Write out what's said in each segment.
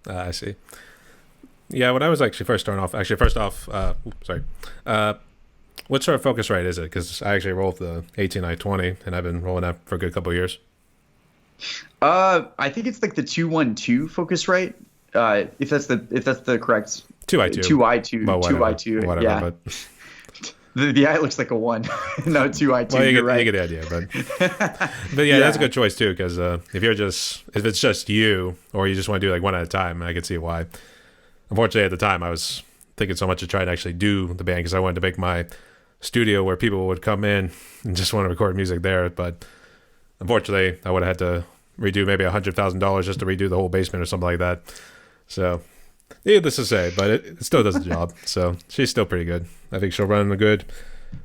I see. Yeah, when I was actually first starting off, actually first off, sorry, uh, what sort of Focusrite is it? Because I actually rolled the 18920, and I've been rolling that for a good couple of years. I think it's like the 212 Focusrite. If that's the correct Two I two, 2i2 but whatever, 2i2. whatever. Yeah, But the I looks like a one. No, 2i2. well, You're you right. get the idea. But yeah, that's a Yeah. good choice too. Because if it's just you, or you just want to do like one at a time, I can see why. Unfortunately, at the time, I was thinking so much to try and actually do the band because I wanted to make my studio where people would come in and just want to record music there. But unfortunately, I would have had to redo maybe $100,000 just to redo the whole basement or something like that. So, needless to say, but it still does the job. So she's still pretty good. I think she'll run a good,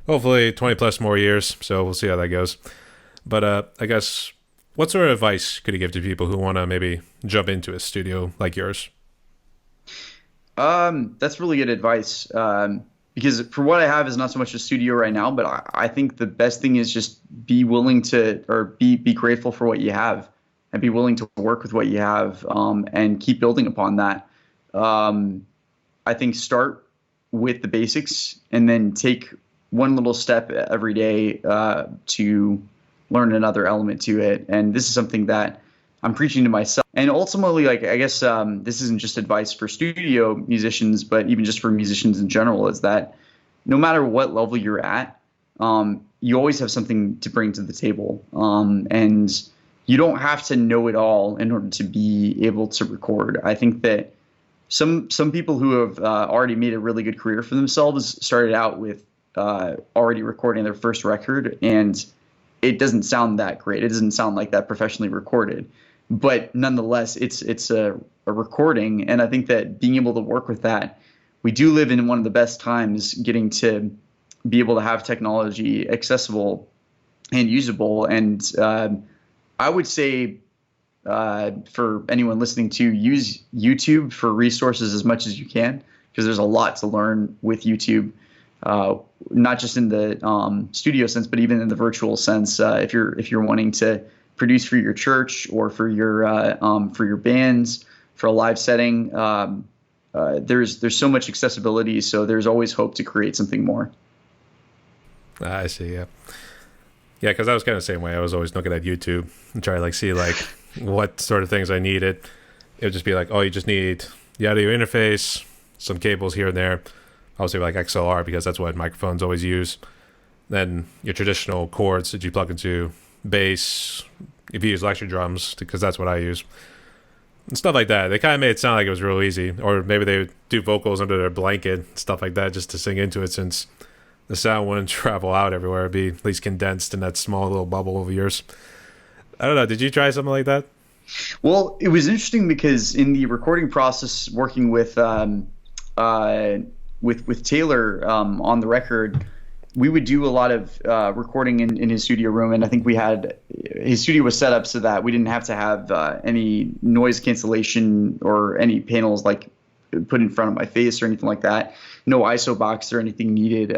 hopefully 20 plus more years. So we'll see how that goes. But I guess, what sort of advice could you give to people who want to maybe jump into a studio like yours? That's really good advice. Because for what I have is not so much a studio right now, but I think the best thing is just be willing to, or be grateful for what you have, and be willing to work with what you have, and keep building upon that. Um, I think start with the basics and then take one little step every day to learn another element to it. And this is something that I'm preaching to myself. And ultimately, like I guess this isn't just advice for studio musicians, but even just for musicians in general, is that no matter what level you're at, you always have something to bring to the table, and you don't have to know it all in order to be able to record. I think that some people who have already made a really good career for themselves started out with already recording their first record, and it doesn't sound that great. It doesn't sound like that professionally recorded, but nonetheless, it's a recording, and I think that being able to work with that, we do live in one of the best times, getting to be able to have technology accessible and usable, and I would say for anyone listening to use YouTube for resources as much as you can, because there's a lot to learn with YouTube, uh, not just in the studio sense, but even in the virtual sense. If you're wanting to produce for your church or for your bands for a live setting, there's so much accessibility. So there's always hope to create something more. I see. Yeah, yeah. Because I was kind of the same way. I was always looking at YouTube and trying to like see like what sort of things I needed. It would just be like, oh, you just need the audio interface, some cables here and there. Obviously, like XLR because that's what microphones always use. Then your traditional chords that you plug into bass. If you use electric drums, because that's what I use, and stuff like that. They kind of made it sound like it was real easy, or maybe they would do vocals under their blanket, stuff like that, just to sing into it. Since the sound wouldn't travel out everywhere, it'd be at least condensed in that small little bubble of yours. I don't know. Did you try something like that? Well, it was interesting because in the recording process, working uh, with Taylor on the record, we would do a lot of recording in his studio room, and I think we had his studio was set up so that we didn't have to have any noise cancellation or any panels like put in front of my face or anything like that. No ISO box or anything needed.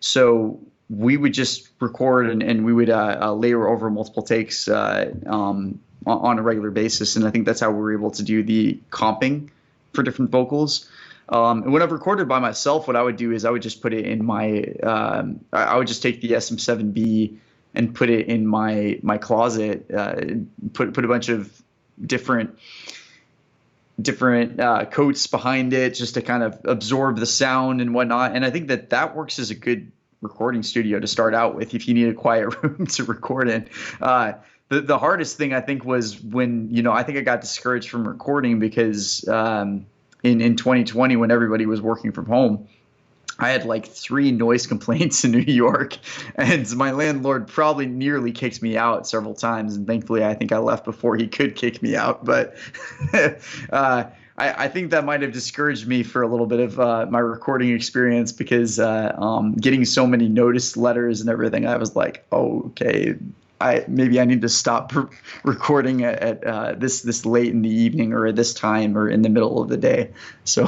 So we would just record, and we would layer over multiple takes on a regular basis, and I think that's how we were able to do the comping for different vocals. And when I've recorded by myself, what I would do is I would just put it in my I would just take the SM7B and put it in my closet, put a bunch of different coats behind it just to kind of absorb the sound and whatnot. And I think that that works as a good recording studio to start out with if you need a quiet room to record in. The hardest thing I think was when, I think I got discouraged from recording because in 2020, when everybody was working from home, I had like 3 noise complaints in New York, and my landlord probably nearly kicked me out several times. And thankfully, I think I left before he could kick me out. But I think that might have discouraged me for a little bit of my recording experience because getting so many notice letters and everything, I was like, oh, okay. Maybe I need to stop recording at this late in the evening or at this time or in the middle of the day. So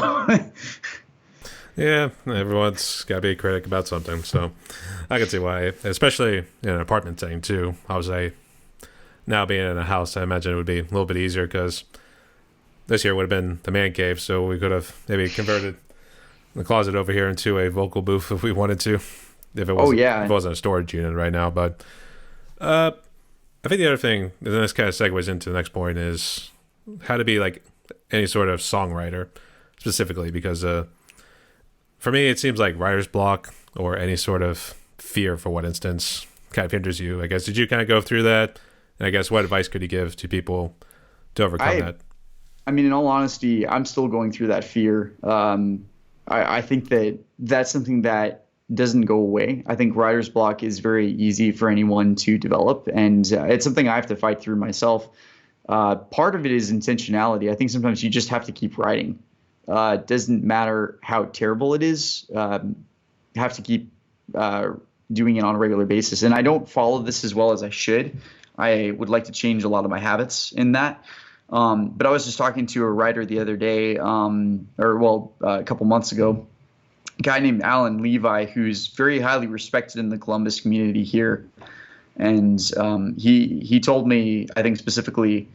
Yeah, everyone's got to be a critic about something. So I can see why, especially in an apartment setting too. I was now being in a house, I imagine it would be a little bit easier because this year would have been the man cave, so we could have maybe converted the closet over here into a vocal booth if we wanted to, if Oh yeah. it wasn't a storage unit right now. But I think the other thing, and this kind of segues into the next point, is how to be like any sort of songwriter specifically, because for me it seems like writer's block or any sort of fear, for what instance, kind of hinders you, I guess. Did you kind of go through that? And I guess what advice could you give to people to overcome that? I mean, in all honesty, I'm still going through that fear. I think that that's something that doesn't go away. I think writer's block is very easy for anyone to develop, and it's something I have to fight through myself. Part of it is intentionality. I think sometimes you just have to keep writing. It doesn't matter how terrible it is. You have to keep doing it on a regular basis. And I don't follow this as well as I should. I would like to change a lot of my habits in that. But I was just talking to a writer the other day, a couple months ago, a guy named Alan Levi, who's very highly respected in the Columbus community here. And he told me, I think specifically,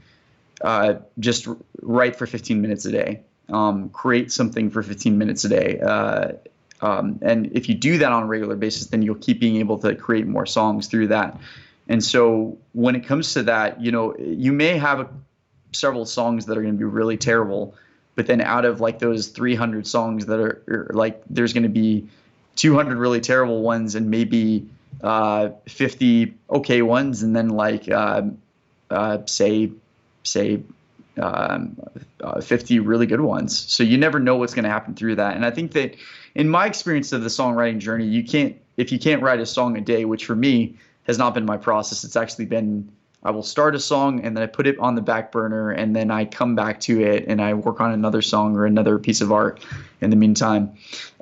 just write for 15 minutes a day, create something for 15 minutes a day. And if you do that on a regular basis, then you'll keep being able to create more songs through that. And so when it comes to that, you may have several songs that are going to be really terrible, but then out of like those 300 songs that are like, there's going to be 200 really terrible ones and maybe 50 okay ones, and then like say 50 really good ones. So you never know what's going to happen through that. And I think that in my experience of the songwriting journey, if you can't write a song a day, which for me has not been my process, it's actually been, I will start a song and then I put it on the back burner and then I come back to it and I work on another song or another piece of art in the meantime.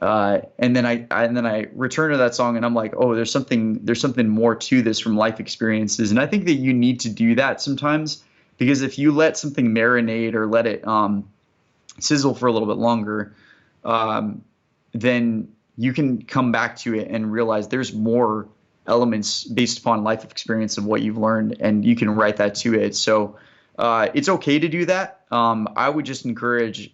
And then I return to that song and I'm like, oh, there's something more to this from life experiences. And I think that you need to do that sometimes, because if you let something marinate or let it sizzle for a little bit longer, then you can come back to it and realize there's more elements based upon life experience of what you've learned, and you can write that to it. So it's okay to do that. I would just encourage,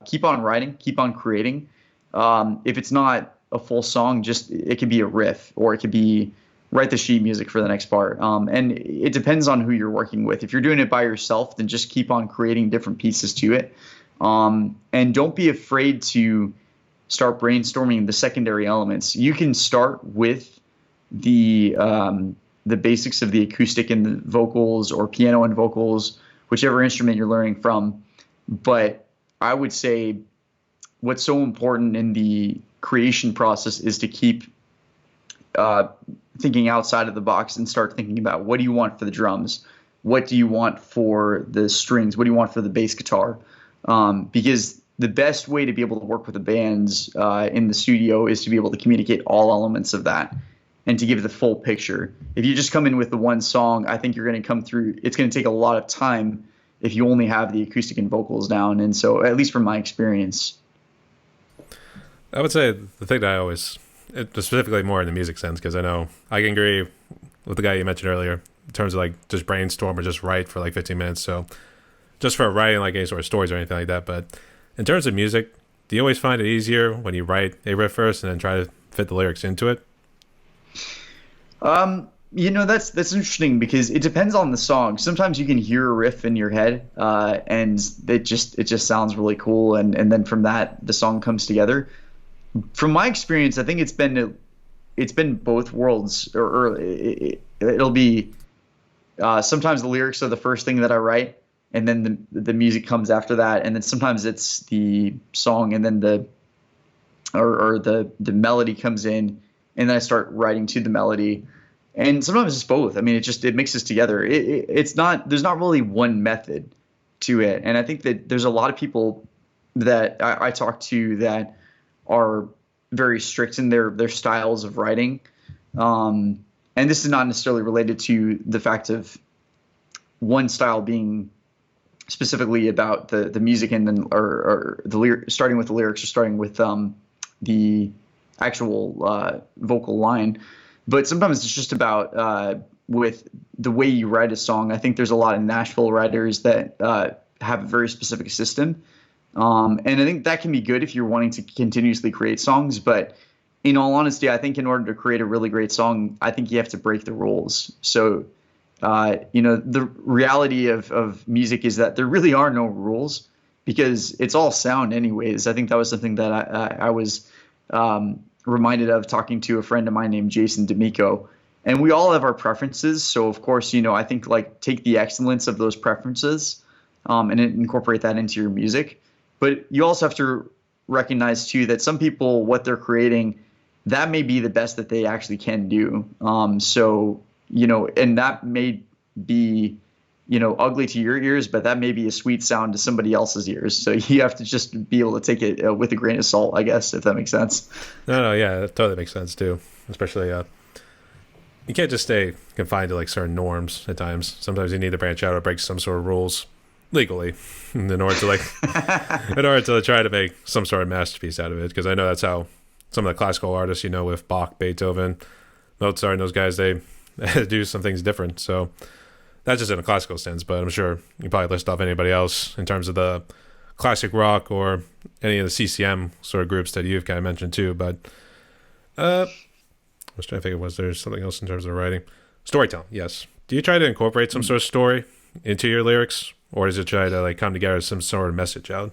keep on writing, keep on creating. If it's not a full song, it could be a riff, or it could be write the sheet music for the next part. And it depends on who you're working with. If you're doing it by yourself, then just keep on creating different pieces to it. And don't be afraid to start brainstorming the secondary elements. You can start with the basics of the acoustic and the vocals, or piano and vocals, whichever instrument you're learning from. But I would say what's so important in the creation process is to keep thinking outside of the box and start thinking about, what do you want for the drums? What do you want for the strings? What do you want for the bass guitar? Because the best way to be able to work with the bands in the studio is to be able to communicate all elements of that and to give the full picture. If you just come in with the one song, I think you're going to come through. It's going to take a lot of time if you only have the acoustic and vocals down. And so, at least from my experience, I would say the thing that I always, specifically more in the music sense, because I know I can agree with the guy you mentioned earlier in terms of like just brainstorm or just write for like 15 minutes. So just for writing like any sort of stories or anything like that. But in terms of music, do you always find it easier when you write a riff first and then try to fit the lyrics into it? That's interesting, because it depends on the song. Sometimes you can hear a riff in your head, and it just sounds really cool, and then from that the song comes together. From my experience, I think it's been both worlds, or it'll be sometimes the lyrics are the first thing that I write, and then the music comes after that, and then sometimes it's the song, and then the melody comes in, and then I start writing to the melody. And sometimes it's both. I mean, it mixes together. There's not really one method to it. And I think that there's a lot of people that I talk to that are very strict in their styles of writing. And this is not necessarily related to the fact of one style being specifically about the music, and then or the starting with the lyrics, or starting with the actual vocal line. But sometimes it's just about with the way you write a song. I think there's a lot of Nashville writers that have a very specific system. And I think that can be good if you're wanting to continuously create songs. But in all honesty, I think in order to create a really great song, I think you have to break the rules. So, the reality of music is that there really are no rules because it's all sound anyways. I think that was something that I was reminded of talking to a friend of mine named Jason D'Amico. And we all have our preferences. So, of course, I think like take the excellence of those preferences and incorporate that into your music. But you also have to recognize, too, that some people, what they're creating, that may be the best that they actually can do. And that may be, ugly to your ears, but that may be a sweet sound to somebody else's ears. So you have to just be able to take it with a grain of salt, I guess, if that makes sense. No, yeah, that totally makes sense too. Especially, you can't just stay confined to like certain norms at times. Sometimes you need to branch out or break some sort of rules legally in order to try to make some sort of masterpiece out of it. Because I know that's how some of the classical artists, with Bach, Beethoven, Mozart, and those guys, they do some things different. So that's just in a classical sense, but I'm sure you probably list off anybody else in terms of the classic rock or any of the CCM sort of groups that you've kind of mentioned too. But I was trying to think, was there something else in terms of writing? Storytelling, yes. Do you try to incorporate some sort of story into your lyrics, or does it try to like come together as some sort of message out?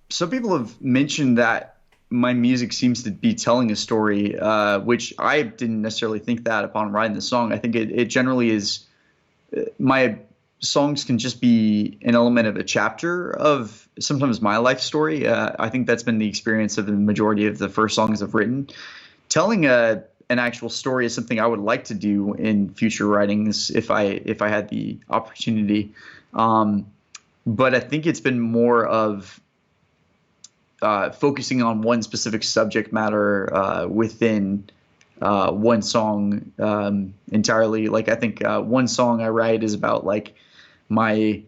Some people have mentioned that my music seems to be telling a story, which I didn't necessarily think that upon writing the song. I think it generally is. My songs can just be an element of a chapter of sometimes my life story. I think that's been the experience of the majority of the first songs I've written. Telling an actual story is something I would like to do in future writings if I had the opportunity. But I think it's been more of focusing on one specific subject matter within one song entirely. Like I think one song I write is about like my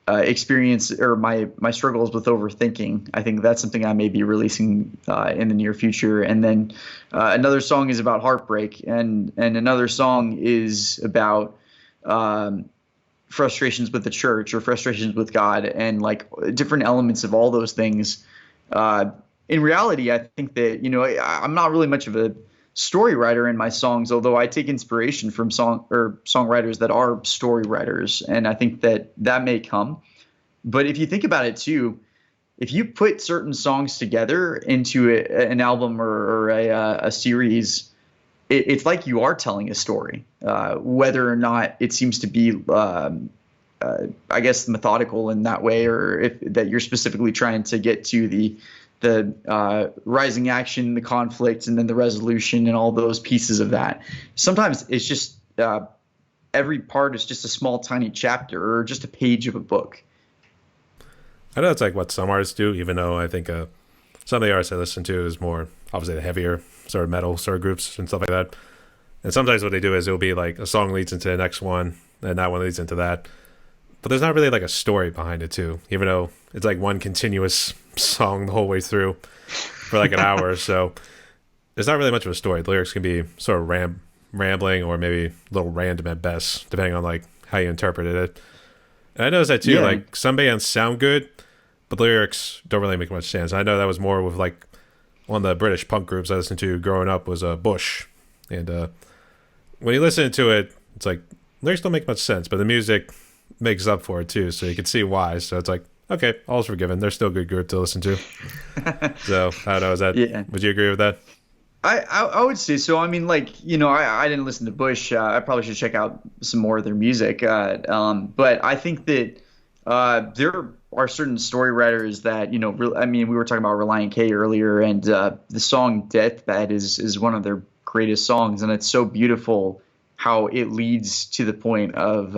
experience or my struggles with overthinking. I think that's something I may be releasing in the near future. And then another song is about heartbreak, and another song is about frustrations with the church or frustrations with God, and like different elements of all those things. In reality, I think that, I'm not really much of a story writer in my songs, although I take inspiration from songwriters that are story writers. And I think that may come. But if you think about it too, if you put certain songs together into an album or a series, it's like you are telling a story, whether or not it seems to be, I guess, methodical in that way, or if that you're specifically trying to get to the rising action, the conflict, and then the resolution and all those pieces of that. Sometimes it's just every part is just a small, tiny chapter or just a page of a book. I know it's like what some artists do, even though I think some of the artists I listen to is more obviously the heavier sort of metal sort of groups and stuff like that. And sometimes what they do is it'll be like a song leads into the next one, and that one leads into that. But there's not really like a story behind it too, even though it's like one continuous song the whole way through for like an hour or so. There's not really much of a story. The lyrics can be sort of rambling or maybe a little random at best, depending on like how you interpreted it. And I noticed that too. Yeah. Like some bands sound good, but the lyrics don't really make much sense. I know that was more with like one of the British punk groups I listened to growing up was Bush. And when you listen to it, it's like lyrics don't make much sense, but the music makes up for it too, so you can see why. So it's like, okay, all's forgiven. They're still a good group to listen to. So I don't know, is that, yeah. Would you agree with that? I would say so. I mean, like, I didn't listen to Bush. I probably should check out some more of their music. But I think that there are certain story writers that, we were talking about Relient K earlier, and the song Deathbed is one of their greatest songs, and it's so beautiful how it leads to the point of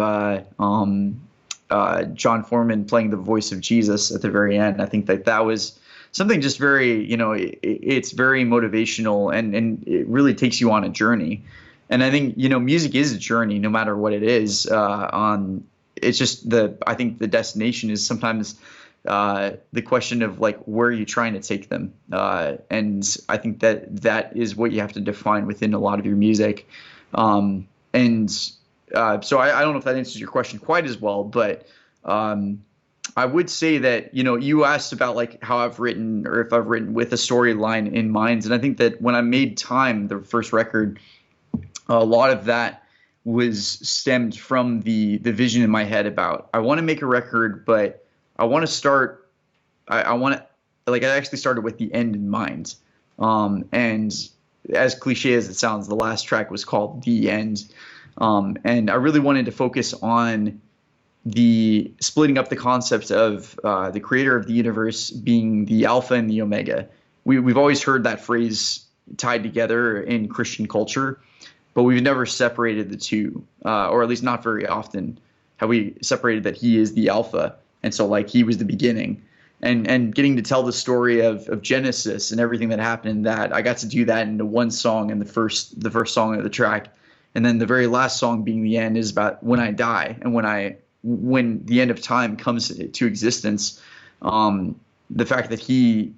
John Foreman playing the voice of Jesus at the very end. I think that was something just very, it's very motivational, and it really takes you on a journey. And I think, music is a journey, no matter what it is. It's just I think the destination is sometimes the question of like, where are you trying to take them? And I think that is what you have to define within a lot of your music. And So I don't know if that answers your question quite as well, but um, I would say that, you asked about like how I've written or if I've written with a storyline in mind. And I think that when I made Time, the first record, a lot of that was stemmed from the vision in my head about I want to make a record, but I want to start. I want to like I actually started with the end in mind. And as cliche as it sounds, the last track was called The End. And I really wanted to focus on the splitting up the concept of the creator of the universe being the Alpha and the Omega. We've always heard that phrase tied together in Christian culture, but we've never separated the two, or at least not very often have we separated that he is the Alpha. And so like he was the beginning. And getting to tell the story of Genesis and everything that happened in that, I got to do that into one song and the first song of the track. And then the very last song being the end is about when I die and when the end of time comes to existence. The fact that he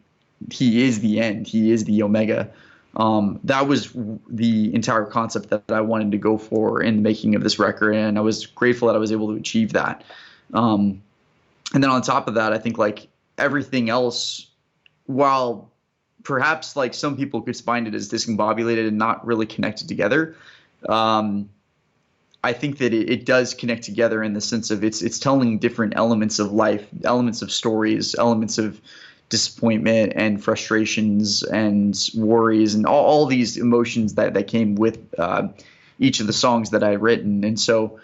is the end, he is the Omega. That was the entire concept that I wanted to go for in the making of this record, and I was grateful that I was able to achieve that. And then on top of that, I think like everything else, while perhaps like some people could find it as discombobulated and not really connected together, I think that it does connect together in the sense of it's telling different elements of life, elements of stories, elements of disappointment and frustrations and worries and all these emotions that came with each of the songs that I had written. And so,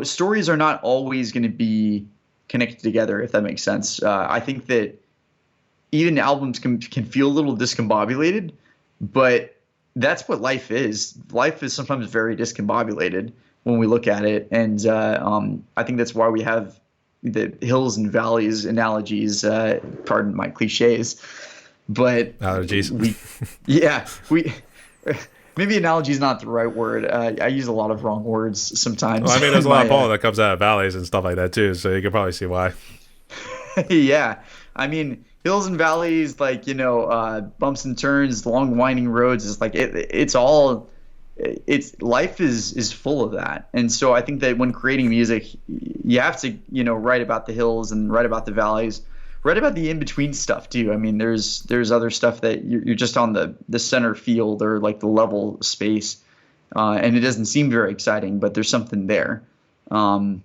stories are not always going to be connected together, if that makes sense. I think that even albums can feel a little discombobulated, but that's what life is. Life is sometimes very discombobulated when we look at it. And I think that's why we have the hills and valleys analogies, pardon my cliches, but allergies. Maybe analogy is not the right word. I use a lot of wrong words sometimes. Well, I mean, there's a lot of pollen that comes out of valleys and stuff like that too, so you can probably see why. Yeah. I mean, hills and valleys, like, bumps and turns, long winding roads, is like it's life is full of that. And so I think that when creating music, you have to, write about the hills and write about the valleys, write about the in-between stuff too. I mean, there's other stuff that you're just on the center field or like the level space, and it doesn't seem very exciting, but there's something there. And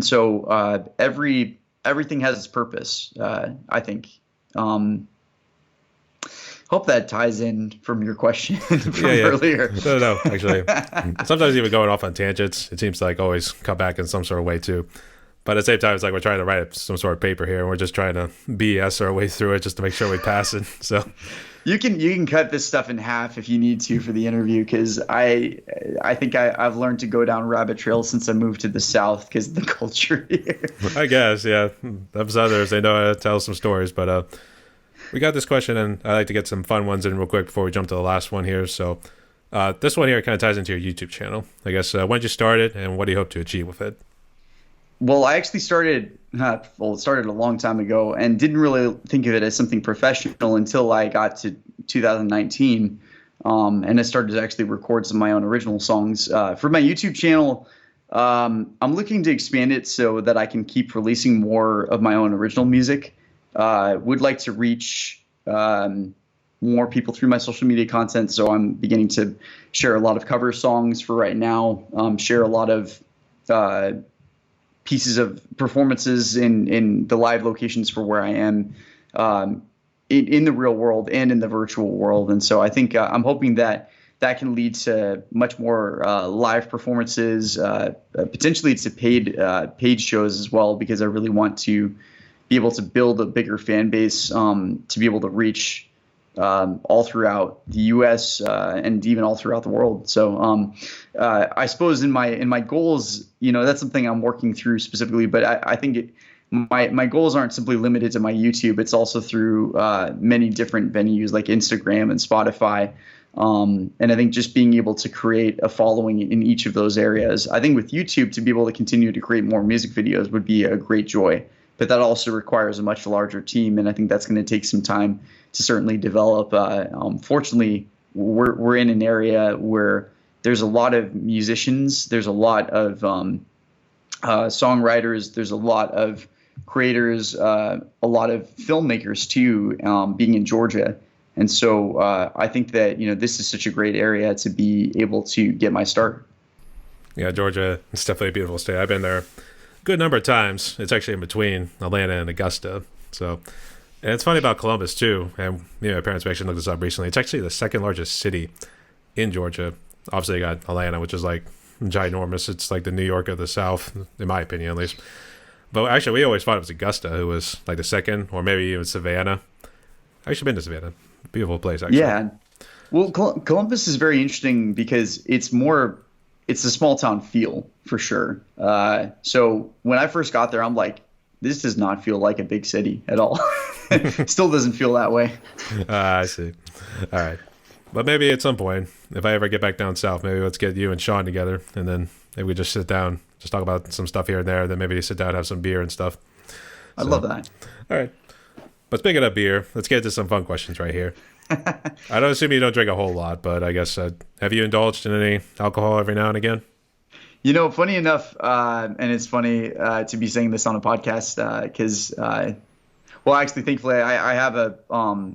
so everything has its purpose, I think. Hope that ties in from your question from earlier. No, actually. Sometimes even going off on tangents, it seems to like always come back in some sort of way too. But at the same time, it's like we're trying to write some sort of paper here, and we're just trying to BS our way through it just to make sure we pass it. So you can cut this stuff in half if you need to for the interview, because I think I've learned to go down rabbit trails since I moved to the South because of the culture here. I guess, yeah. Those others, they know how to tell some stories, but we got this question, and I like to get some fun ones in real quick before we jump to the last one here. So this one here kind of ties into your YouTube channel. I guess when did you start it, and what do you hope to achieve with it? Well, I actually started a long time ago and didn't really think of it as something professional until I got to 2019. And I started to actually record some of my own original songs. For my YouTube channel, I'm looking to expand it so that I can keep releasing more of my own original music. Would like to reach more people through my social media content. So I'm beginning to share a lot of cover songs for right now, share a lot of pieces of performances in the live locations for where I am in the real world and in the virtual world. And so I think I'm hoping that can lead to much more live performances, potentially to paid shows as well, because I really want to be able to build a bigger fan base, to be able to reach all throughout the U.S. And even all throughout the world. So I suppose in my goals, that's something I'm working through specifically. But I think my goals aren't simply limited to my YouTube. It's also through many different venues like Instagram and Spotify. And I think just being able to create a following in each of those areas. I think with YouTube, to be able to continue to create more music videos would be a great joy. But that also requires a much larger team, and I think that's going to take some time to certainly develop. Fortunately, we're in an area where there's a lot of musicians, there's a lot of songwriters, there's a lot of creators, a lot of filmmakers too, being in Georgia. And so I think that, this is such a great area to be able to get my start. Yeah, Georgia, it's definitely a beautiful state. I've been there a good number of times. It's actually in between Atlanta and Augusta. So, and it's funny about Columbus too. And my parents actually looked this up recently. It's actually the second largest city in Georgia. Obviously, you got Atlanta, which is like ginormous. It's like the New York of the South, in my opinion, at least. But actually, we always thought it was Augusta, who was like the second, or maybe even Savannah. I've actually been to Savannah. Beautiful place, actually. Yeah. Well, Columbus is very interesting because it's a small town feel for sure. So when I first got there, I'm like, this does not feel like a big city at all. Still doesn't feel that way. I see. All right. But maybe at some point, if I ever get back down south, maybe let's get you and Sean together, and then maybe we just sit down, just talk about some stuff here and there, then maybe sit down, have some beer and stuff. I'd love that. All right. But speaking of beer, let's get into some fun questions right here. I don't assume you don't drink a whole lot, but I guess, have you indulged in any alcohol every now and again? Funny enough, and it's funny to be saying this on a podcast because, well, actually, thankfully, I have a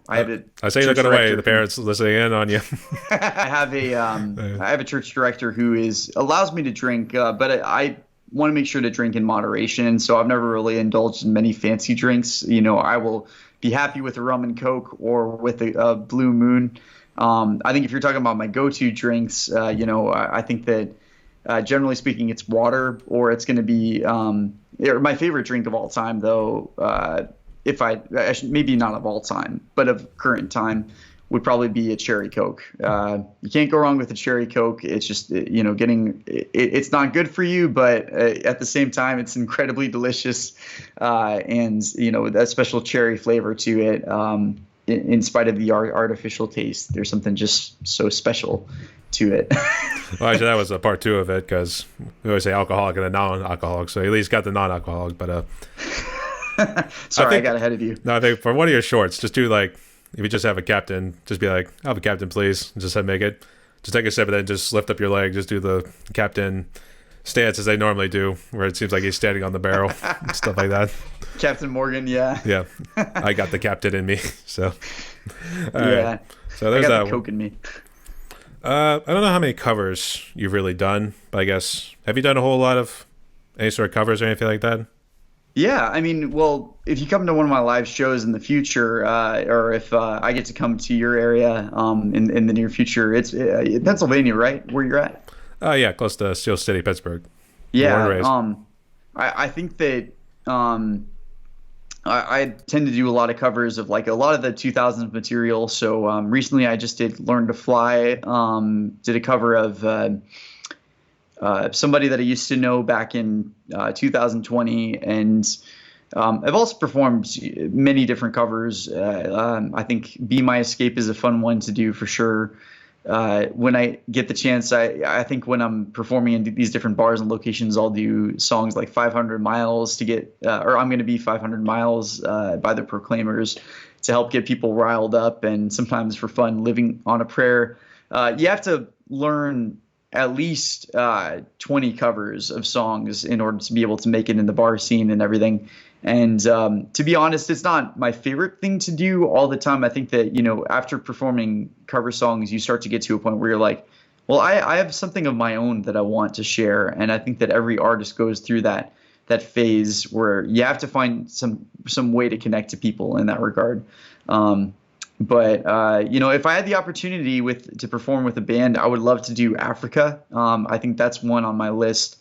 I say look away. The parents listening in on you. I have a church director who allows me to drink, but I want to make sure to drink in moderation. So I've never really indulged in many fancy drinks. I will be happy with a rum and Coke or with a Blue Moon. I think if you're talking about my go-to drinks, I think that generally speaking, it's water, or it's going to be my favorite drink of all time, though. Maybe not of all time, but of current time, would probably be a cherry Coke. You can't go wrong with a cherry Coke. It's just, it's not good for you, but at the same time, it's incredibly delicious. And, that special cherry flavor to it, in spite of the artificial taste, there's something just so special to it. Well, actually, that was a part two of it, because we always say alcoholic and a non-alcoholic. So at least got the non-alcoholic, but sorry, I got ahead of you. No, I think for one of your shorts, just do like, if you just have a captain, just be like, I'll have a captain, please. And just make it. Just take a sip and then just lift up your leg. Just do the captain stance as they normally do, where it seems like he's standing on the barrel, stuff like that. Captain Morgan, yeah. Yeah. I got the captain in me. So, yeah. Right. So there's I got that the Coke in me. I don't know how many covers you've really done, but I guess, have you done a whole lot of any sort of covers or anything like that? Yeah, I mean, well, if you come to one of my live shows in the future, or if I get to come to your area in the near future, it's Pennsylvania, right? Where you're at? Yeah, close to Steel City, Pittsburgh. Yeah, I think that I tend to do a lot of covers of like a lot of the 2000s material. So recently I just did Learn to Fly, did a cover of somebody that I used to know back in 2020. And I've also performed many different covers. I think Be My Escape is a fun one to do for sure. When I get the chance, I think when I'm performing in these different bars and locations, I'll do songs like 500 Miles to get, or I'm going to be 500 Miles by the Proclaimers to help get people riled up, and sometimes for fun, Living on a Prayer. You have to learn at least 20 covers of songs in order to be able to make it in the bar scene and everything. And to be honest, it's not my favorite thing to do all the time. I think that, after performing cover songs, you start to get to a point where you're like, well, I have something of my own that I want to share. And I think that every artist goes through that phase where you have to find some way to connect to people in that regard. But if I had the opportunity to perform with a band, I would love to do Africa. I think that's one on my list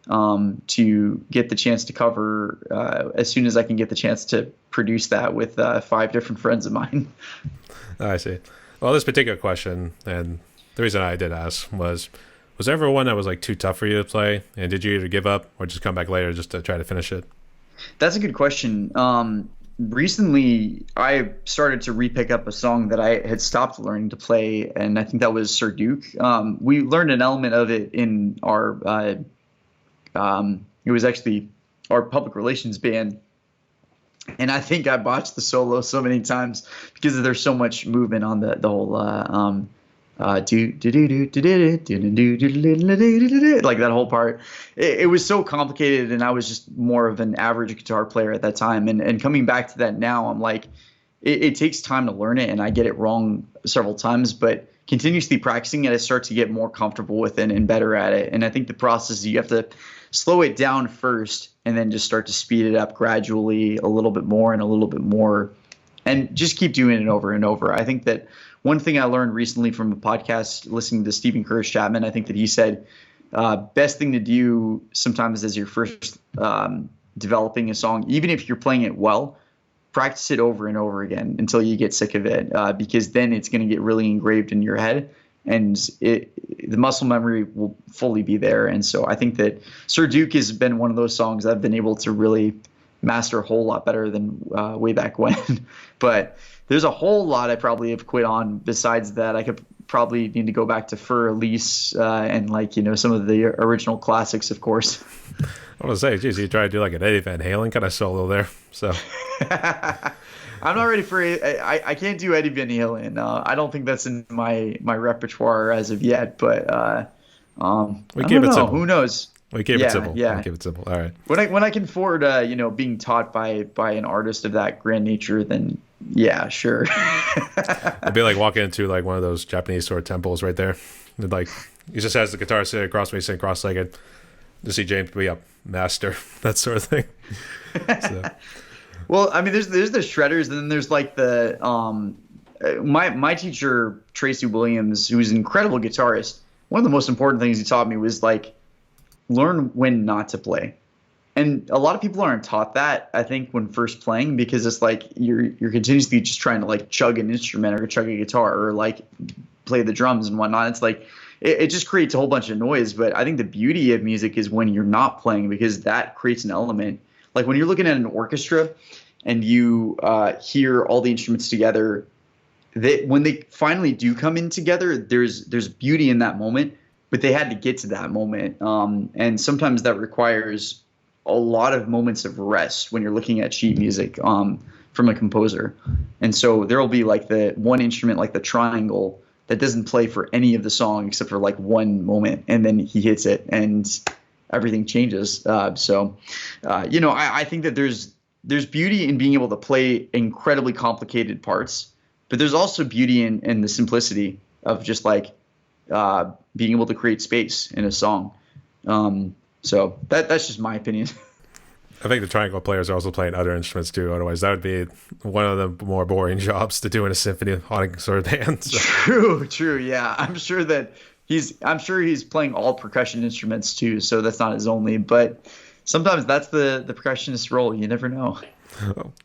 to get the chance to cover as soon as I can get the chance to produce that with 5 different friends of mine. I see. Well, this particular question, and the reason I did ask was there ever one that was like too tough for you to play? And did you either give up or just come back later just to try to finish it? That's a good question. Recently, I started to re-pick up a song that I had stopped learning to play, and I think that was Sir Duke. We learned an element of it in our it was actually our public relations band. And I think I botched the solo so many times because there's so much movement on the whole do do do do do do do do do do, like that whole part. It was so complicated, and I was just more of an average guitar player at that time. And coming back to that now, I'm like, it takes time to learn it, and I get it wrong several times, but continuously practicing it, I start to get more comfortable with it and better at it. And I think the process is you have to slow it down first and then just start to speed it up gradually a little bit more and a little bit more, and just keep doing it over and over. I think that one thing I learned recently from a podcast listening to Stephen Curtis Chapman, I think that he said best thing to do sometimes as you're first developing a song, even if you're playing it well, practice it over and over again until you get sick of it, because then it's going to get really engraved in your head, and the muscle memory will fully be there. And so I think that Sir Duke has been one of those songs I've been able to really master a whole lot better than way back when. But there's a whole lot I probably have quit on besides that. I could probably need to go back to Fur Elise and some of the original classics, of course. I want to say, geez, you try to do like an Eddie Van Halen kind of solo there. So I'm not ready for it. I can't do Eddie Van Halen. I don't think that's in my repertoire as of yet. But we keep it simple. Who knows? We keep it simple. Yeah, we keep it simple. All right. When I can afford being taught by an artist of that grand nature, then yeah, sure. It'd be like walking into like one of those Japanese sort of temples right there. And, like, he just has the guitar sitting across me, sitting cross-legged. To see James be a master, that sort of thing. So. Well, I mean, there's the shredders, and then there's like the my teacher Tracy Williams, who's an incredible guitarist. One of the most important things he taught me was like learn when not to play, and a lot of people aren't taught that, I think, when first playing, because it's like you're continuously just trying to like chug an instrument or chug a guitar or like play the drums and whatnot. It's like it just creates a whole bunch of noise. But I think the beauty of music is when you're not playing, because that creates an element. Like when you're looking at an orchestra and you hear all the instruments together, when they finally do come in together, there's beauty in that moment, but they had to get to that moment. And sometimes that requires a lot of moments of rest when you're looking at sheet music from a composer. And so there will be like the one instrument, like the triangle, that doesn't play for any of the song except for like one moment, and then he hits it and everything changes. I think that there's beauty in being able to play incredibly complicated parts, but there's also beauty in the simplicity of just like being able to create space in a song. So that's just my opinion. I think the triangle players are also playing other instruments too. Otherwise, that would be one of the more boring jobs to do in a symphony haunting sort of band. So. True. Yeah, I'm sure he's playing all percussion instruments too. So that's not his only. But sometimes that's the percussionist role. You never know.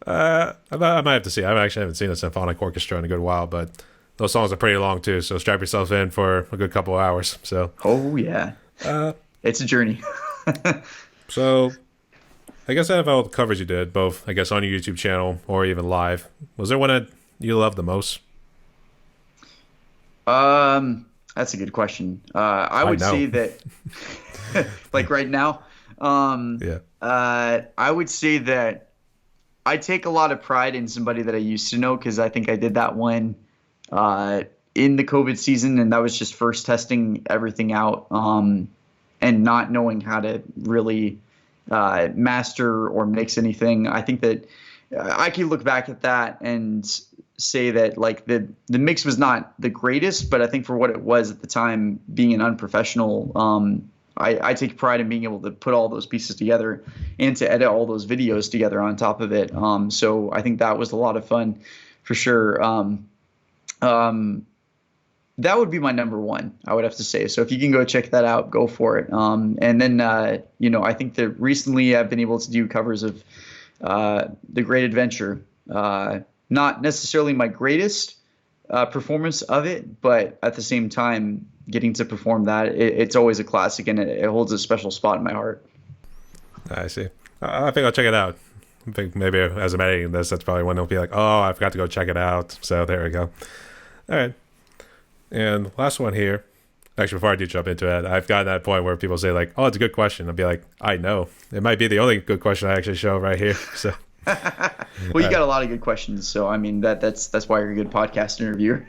I might have to see. I actually haven't seen a symphonic orchestra in a good while, but those songs are pretty long too. So strap yourself in for a good couple of hours. So. Oh yeah. It's a journey. So. I guess out of all the covers you did, both, I guess, on your YouTube channel or even live, was there one that you loved the most? That's a good question. I would say that, like right now, I would say that I take a lot of pride in somebody that I used to know, because I think I did that one in the COVID season, and that was just first testing everything out and not knowing how to really master or mix anything. I think that I can look back at that and say that like the mix was not the greatest, but I think for what it was at the time, being an unprofessional, I take pride in being able to put all those pieces together and to edit all those videos together on top of it. So I think that was a lot of fun for sure. That would be my number one, I would have to say. So if you can go check that out, go for it. And then, I think that recently I've been able to do covers of The Great Adventure. Not necessarily my greatest performance of it, but at the same time, getting to perform that, it's always a classic, and it holds a special spot in my heart. I see. I think I'll check it out. I think maybe as I'm editing this, that's probably when they'll be like, oh, I forgot to go check it out. So there we go. All right. And last one here. Actually, before I do jump into it, I've gotten that point where people say like, "Oh, it's a good question." I'll be like, "I know. It might be the only good question I actually show right here." So, well, you got a lot of good questions. So, I mean, that's why you're a good podcast interviewer.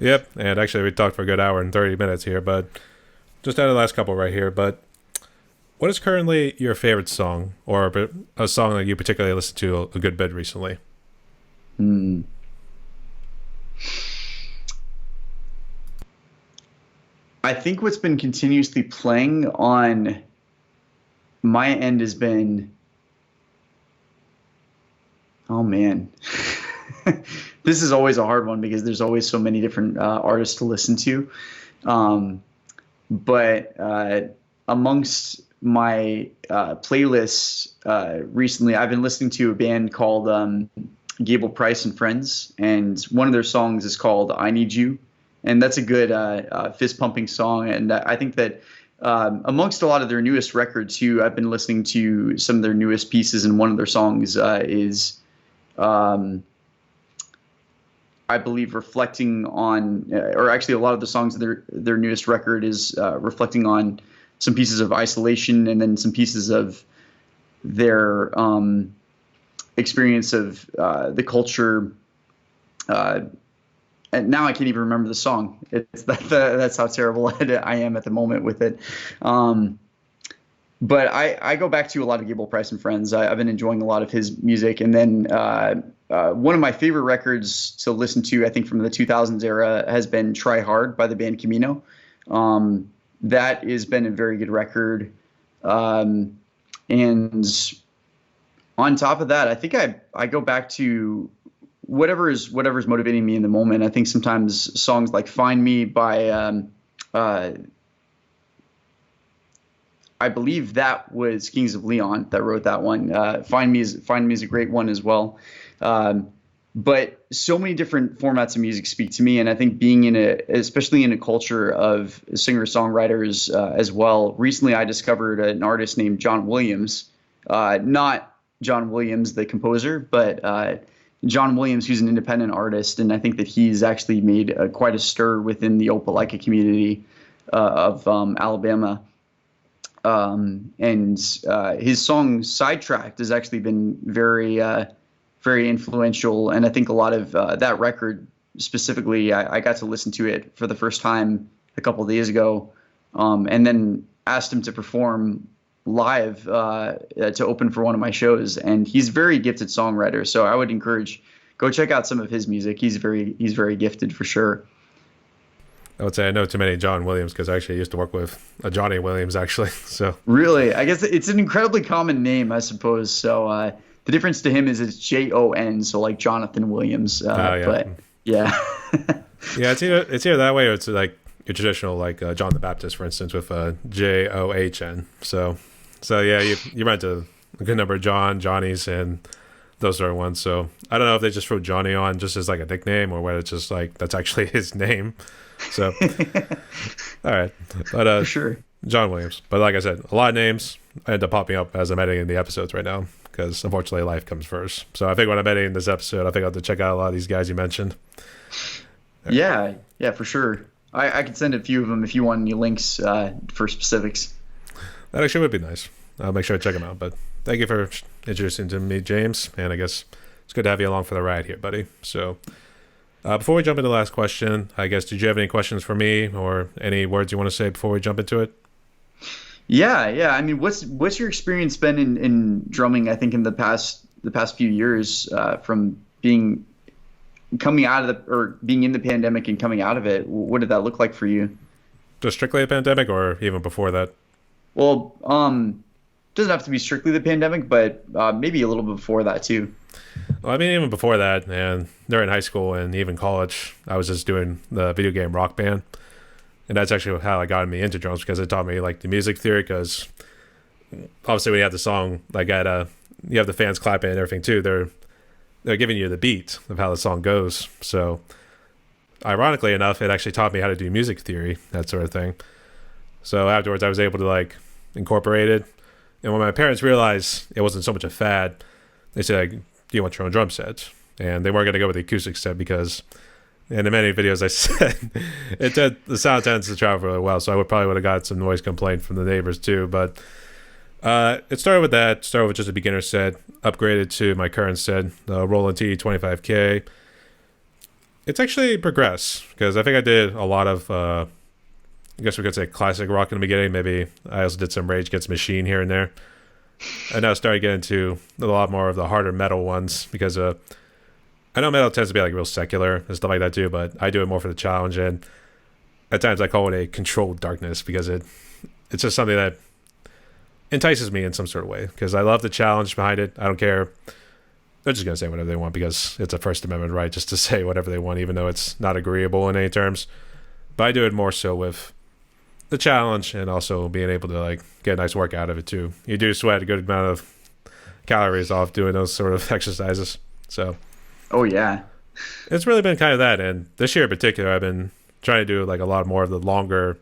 Yep. And actually, we talked for a good hour and 30 minutes here, but just out of the last couple right here. But what is currently your favorite song, or a song that you particularly listened to a good bit recently? Hmm. I think what's been continuously playing on my end has been, oh man, this is always a hard one because there's always so many different artists to listen to. Um, but amongst my playlists recently, I've been listening to a band called Gable Price and Friends, and one of their songs is called "I Need You," and that's a good fist pumping song. And I think that amongst a lot of their newest records too, I've been listening to some of their newest pieces, and one of their songs is. Um, I believe reflecting on, or actually a lot of the songs of their newest record is reflecting on some pieces of isolation, and then some pieces of their experience of the culture. And now I can't even remember the song. That's how terrible I am at the moment with it. But I go back to a lot of Gable Price and Friends. I've been enjoying a lot of his music. And then one of my favorite records to listen to, I think from the 2000s era, has been Try Hard by the band Camino. That has been a very good record. And on top of that, I think I go back to whatever's motivating me in the moment. I think sometimes songs like Find Me by I believe that was Kings of Leon that wrote that one. Find Me is a great one as well. But so many different formats of music speak to me, and I think being especially in a culture of singer-songwriters as well. Recently, I discovered an artist named John Williams, not John Williams the composer, but John Williams, who's an independent artist, and I think that he's actually made quite a stir within the Opelika community of Alabama. And his song "Sidetracked" has actually been very influential, and I think a lot of that record specifically, I got to listen to it for the first time a couple of days ago, and then asked him to perform live to open for one of my shows. And he's a very gifted songwriter, so I would encourage go check out some of his music. He's very gifted for sure. I would say I know too many John Williams because I actually used to work with a Johnny Williams actually. So Really, I guess it's an incredibly common name, I suppose. So the difference to him is it's Jon, so like Jonathan Williams. yeah. But yeah, Yeah, it's either that way or it's like your traditional like John the Baptist, for instance, with John. So yeah, you run into a good number of Johnnies, and those sort of ones. So I don't know if they just throw Johnny on just as like a nickname, or whether it's just like that's actually his name. So all right, but for sure. John Williams. But like I said, a lot of names end up popping up as I'm editing the episodes right now because unfortunately life comes first. So I think when I'm editing this episode, I think I'll have to check out a lot of these guys you mentioned. Yeah, for sure. I could send a few of them if you want any links for specifics. That actually would be nice. I'll make sure to check them out. But thank you for introducing to me, James. And I guess it's good to have you along for the ride here, buddy. So before we jump into the last question, I guess, did you have any questions for me or any words you want to say before we jump into it? Yeah. I mean, what's your experience been in drumming? I think in the past few years, from coming out of being in the pandemic and coming out of it. What did that look like for you? Just strictly a pandemic, or even before that? Well, doesn't have to be strictly the pandemic, but maybe a little bit before that too. Well, I mean, even before that, and during high school and even college, I was just doing the video game Rock Band. And that's actually how I got me into drums, because it taught me like the music theory. Because obviously, when you have the song, like you have the fans clapping and everything too. They're giving you the beat of how the song goes. So, ironically enough, it actually taught me how to do music theory, that sort of thing. So afterwards, I was able to like incorporate it. And when my parents realized it wasn't so much a fad, they said, like, "Do you want your own drum set?" And they weren't going to go with the acoustic set because, in the many videos I said, the sound tends to travel really well. So I probably would have got some noise complaint from the neighbors too. But it started with that. Started with just a beginner set, upgraded to my current set, the Roland T25K. It's actually progressed because I think I did a lot of, I guess we could say classic rock in the beginning. Maybe I also did some Rage Against the Machine here and there. And now I started getting into a lot more of the harder metal ones because I know metal tends to be like real secular and stuff like that too, but I do it more for the challenge. And at times I call it a controlled darkness because it's just something that entices me in some sort of way because I love the challenge behind it. I don't care. They're just going to say whatever they want because it's a First Amendment right just to say whatever they want, even though it's not agreeable in any terms. But I do it more so with the challenge and also being able to like get a nice work out of it too. You do sweat a good amount of calories off doing those sort of exercises. So, Oh yeah. it's really been kind of that. And this year in particular, I've been trying to do like a lot more of the longer,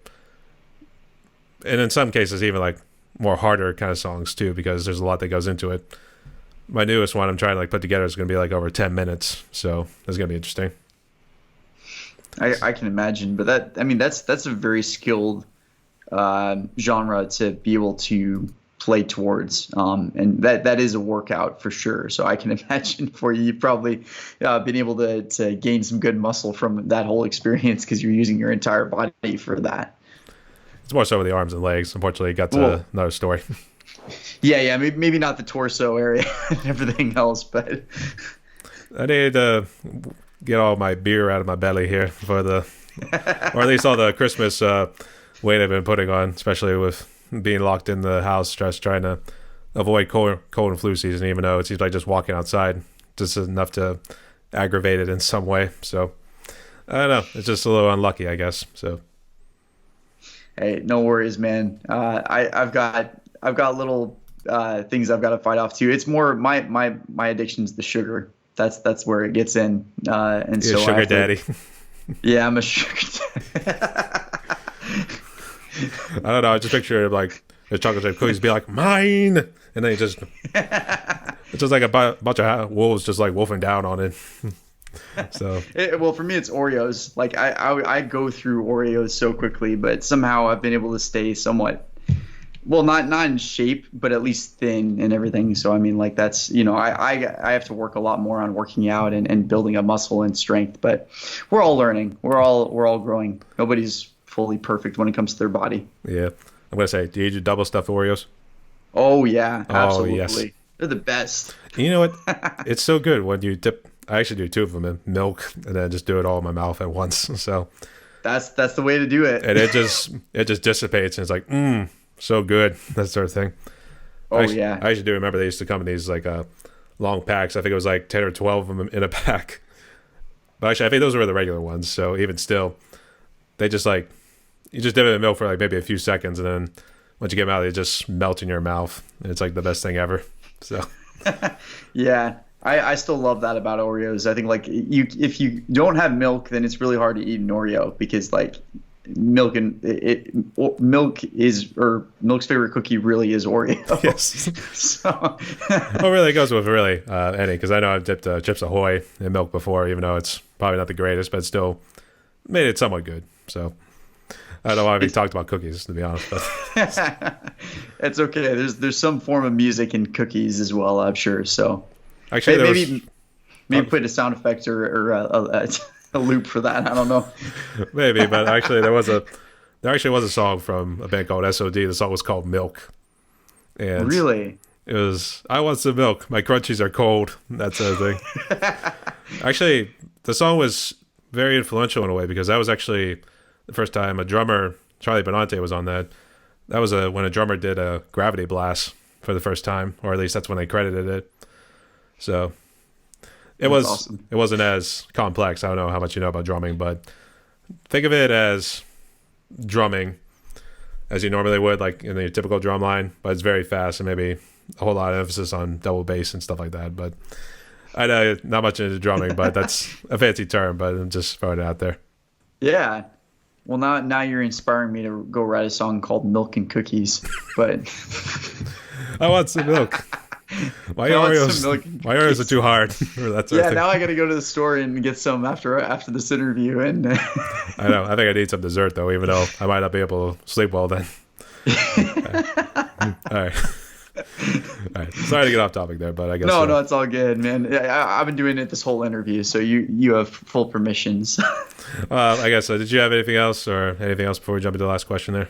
and in some cases even like more harder kind of songs too, because there's a lot that goes into it. My newest one I'm trying to like put together is going to be like over 10 minutes, so it's going to be interesting. I can imagine, but that's a very skilled genre to be able to play towards, and that is a workout for sure. So I can imagine for you, you've probably been able to gain some good muscle from that whole experience because you're using your entire body for that. It's more so with the arms and legs. Unfortunately, it got to another story. Yeah, maybe not the torso area and everything else, but I need to get all my beer out of my belly here for the, or at least all the Christmas weight I've been putting on, especially with being locked in the house, just trying to avoid cold and flu season, even though it seems like just walking outside just enough to aggravate it in some way. So I don't know. It's just a little unlucky, I guess. So hey, no worries, man. I've got little things I've got to fight off too. It's more my addiction's the sugar. That's where it gets in. And you're so sugar daddy. Yeah, I'm a sugar daddy. I don't know. I just picture like the chocolate chip cookies be like mine, and then it's just like a bunch of wolves just like wolfing down on it. So Well, for me, it's Oreos. Like I go through Oreos so quickly, but somehow I've been able to stay somewhat, well, not in shape, but at least thin and everything. So I mean, like that's, I have to work a lot more on working out and building up muscle and strength. But we're all learning. We're all growing. Nobody's fully perfect when it comes to their body. yeah, I'm gonna say, do you do double stuffed Oreos? Oh yeah, absolutely. Yes. They're the best. You know what? It's so good when you dip. I actually do two of them in milk and then just do it all in my mouth at once. So That's the way to do it. and it just dissipates and it's like so good, that sort of thing. Oh yeah. I actually do remember they used to come in these like long packs. I think it was like 10 or 12 of them in a pack. But actually, I think those were the regular ones. So even still, they just like, you just dip it in milk for like maybe a few seconds, and then once you get them out, they just melt in your mouth. And it's like the best thing ever. So Yeah. I still love that about Oreos. I think like if you don't have milk, then it's really hard to eat an Oreo because like milk's favorite cookie really is Oreo. yes. So Well, really, it goes with really any, because I know I've dipped Chips Ahoy in milk before, even though it's probably not the greatest, but still made it somewhat good. So I don't know why we talked about cookies, to be honest. But it's okay. There's some form of music in cookies as well, I'm sure. So actually, maybe put a sound effect or a loop for that. I don't know. maybe, but actually there actually was a song from a band called SOD. The song was called Milk. And really? it was, I want some milk. My crunchies are cold. That sort of thing. Actually, the song was very influential in a way because that was actually the first time a drummer, Charlie Benante, was on that. That was when a drummer did a Gravity Blast for the first time, or at least that's when they credited it. So it was awesome. It wasn't as complex. I don't know how much you know about drumming, but think of it as drumming as you normally would, like in your typical drum line, but it's very fast and maybe a whole lot of emphasis on double bass and stuff like that. But I know not much into drumming, but that's a fancy term, but I'm just throwing it out there. Yeah. Well, now you're inspiring me to go write a song called Milk and Cookies. But I want some milk. My Oreos are too hard. Yeah, now I got to go to the store and get some after this interview. And I know. I think I need some dessert though, even though I might not be able to sleep well then. All right. All right. Sorry to get off topic there, but I guess No, no, it's all good, man. I've been doing it this whole interview, so you have full permissions. I guess did you have anything else or anything else before we jump into the last question there?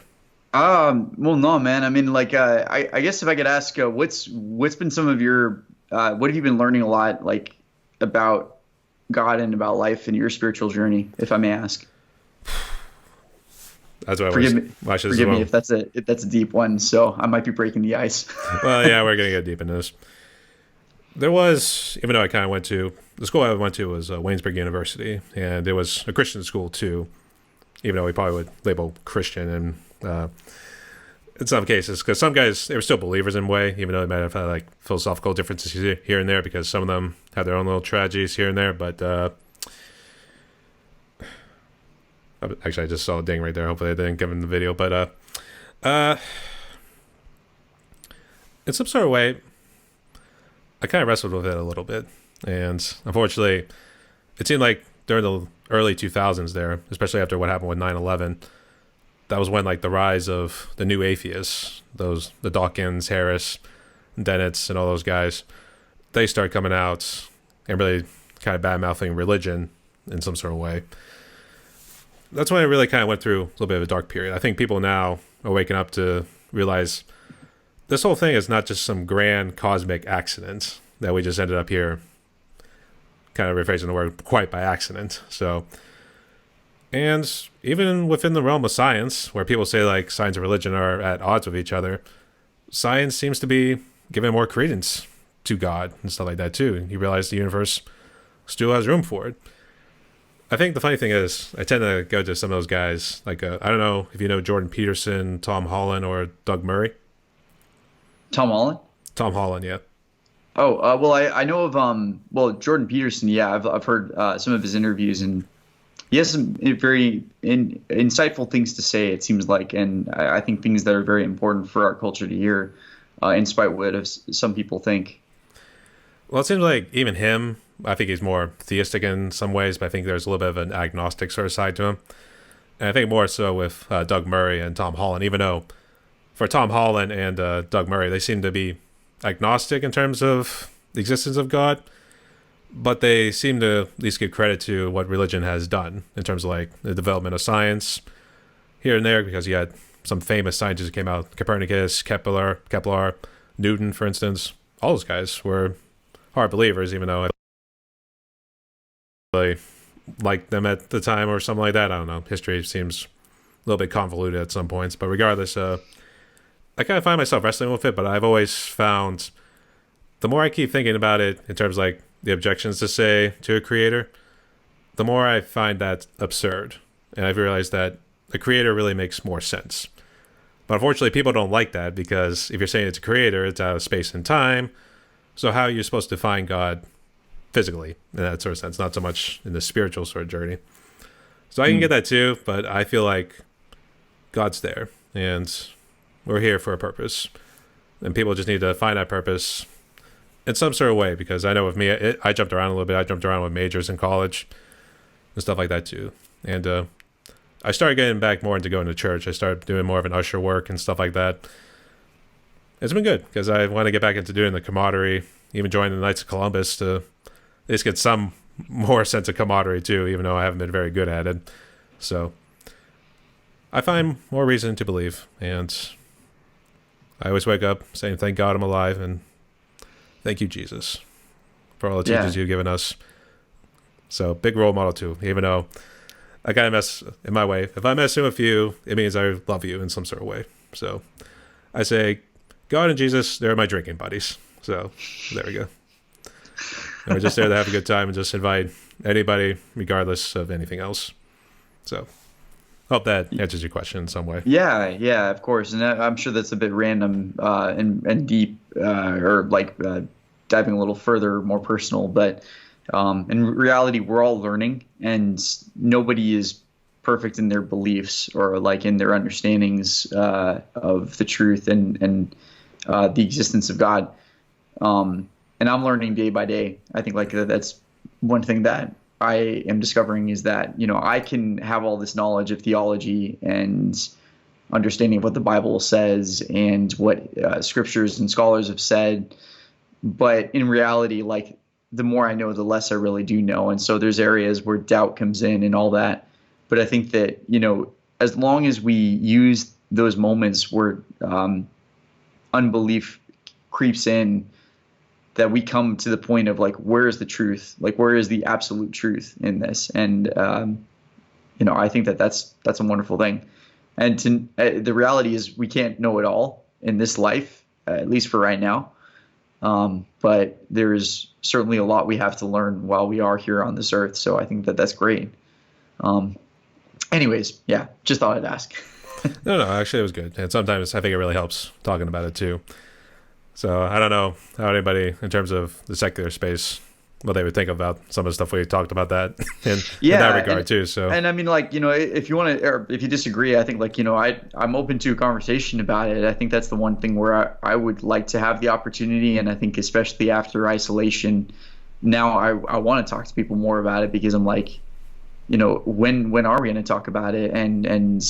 Well, no, man. I mean, like, I guess if I could ask, what's been some of your, what have you been learning a lot, like, about God and about life and your spiritual journey, if I may ask? That's what I Forgive was me, watching this as forgive me well. if that's a deep one. So I might be breaking the ice. Well, yeah, we're gonna get deep into this. There was, even though I kind of went to the school I went to was Waynesburg University, and it was a Christian school too. Even though we probably would label Christian in some cases, because some guys they were still believers in a way, even though they might have had like philosophical differences here and there, because some of them had their own little tragedies here and there. But actually, I just saw a ding right there. Hopefully, I didn't give him the video. But in some sort of way, I kind of wrestled with it a little bit, and unfortunately, it seemed like during the early 2000s there, especially after what happened with 9/11, that was when like the rise of the new atheists, the Dawkins, Harris, Dennett's, and all those guys, they start coming out and really kind of bad mouthing religion in some sort of way. That's when I really kind of went through a little bit of a dark period. I think people now are waking up to realize this whole thing is not just some grand cosmic accident that we just ended up here, kind of rephrasing the word, quite by accident. So, and even within the realm of science, where people say like science and religion are at odds with each other, science seems to be giving more credence to God and stuff like that too. You realize the universe still has room for it. I think the funny thing is, I tend to go to some of those guys, like, I don't know if you know Jordan Peterson, Tom Holland, or Doug Murray. Tom Holland? Tom Holland, yeah. Oh, well, I know of well, Jordan Peterson. Yeah, I've heard some of his interviews, and he has some very insightful things to say. It seems like, and I think things that are very important for our culture to hear, in spite of what some people think. Well, it seems like even him, I think he's more theistic in some ways, but I think there's a little bit of an agnostic sort of side to him. And I think more so with Doug Murray and Tom Holland, even though for Tom Holland and Doug Murray, they seem to be agnostic in terms of the existence of God, but they seem to at least give credit to what religion has done in terms of like the development of science here and there, because you had some famous scientists who came out, Copernicus, Kepler, Newton, for instance. All those guys were hard believers, even though I really liked them at the time or something like that. I don't know. History seems a little bit convoluted at some points, but regardless, I kind of find myself wrestling with it, but I've always found the more I keep thinking about it in terms of like the objections to say to a creator, the more I find that absurd. And I've realized that the creator really makes more sense. But unfortunately, people don't like that, because if you're saying it's a creator, it's out of space and time. So how are you supposed to find God physically in that sort of sense, not so much in the spiritual sort of journey? So I can get that too, but I feel like God's there, and we're here for a purpose, and people just need to find that purpose in some sort of way. Because I know with me, I jumped around a little bit. I jumped around with majors in college and stuff like that too. And I started getting back more into going to church. I started doing more of an usher work and stuff like that. It's been good, because I want to get back into doing the camaraderie, even joining the Knights of Columbus to at least get some more sense of camaraderie too, even though I haven't been very good at it. So I find more reason to believe, and I always wake up saying, thank God I'm alive, and thank you, Jesus, for all the teachings you've given us. So, big role model too, even though I kind of mess in my way. If I mess with you, it means I love you in some sort of way. So, I say, God and Jesus, they're my drinking buddies. So, there we go. And we're just there to have a good time and just invite anybody, regardless of anything else. So, hope that answers your question in some way. Yeah, of course, and I'm sure that's a bit random and deep, or like diving a little further, more personal. But in reality, we're all learning, and nobody is perfect in their beliefs or like in their understandings of the truth and the existence of God. And I'm learning day by day. I think like that's one thing that I am discovering, is that, I can have all this knowledge of theology and understanding of what the Bible says and what scriptures and scholars have said. But in reality, like the more I know, the less I really do know. And so there's areas where doubt comes in and all that. But I think that, as long as we use those moments where unbelief creeps in, that we come to the point of like, where is the truth? Like, where is the absolute truth in this? And, I think that that's a wonderful thing. And the reality is we can't know it all in this life, at least for right now. But there's certainly a lot we have to learn while we are here on this earth. So I think that that's great. Anyways, yeah, just thought I'd ask. No, actually it was good. And sometimes I think it really helps talking about it too. So I don't know how anybody, in terms of the secular space, what they would think about some of the stuff we talked about that in that regard too. So, and I mean, like, if you want to, or if you disagree, I think like, I'm open to a conversation about it. I think that's the one thing where I would like to have the opportunity. And I think especially after isolation, now I want to talk to people more about it, because I'm like, when are we going to talk about it? And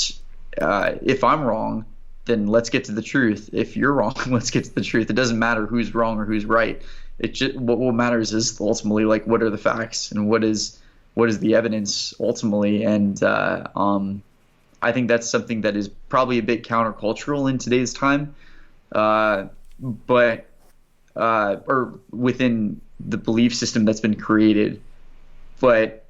if I'm wrong, then let's get to the truth. If you're wrong, let's get to the truth. It doesn't matter who's wrong or who's right. It just, what matters is ultimately like, what are the facts and what is the evidence ultimately. And I think that's something that is probably a bit countercultural in today's time, but or within the belief system that's been created. But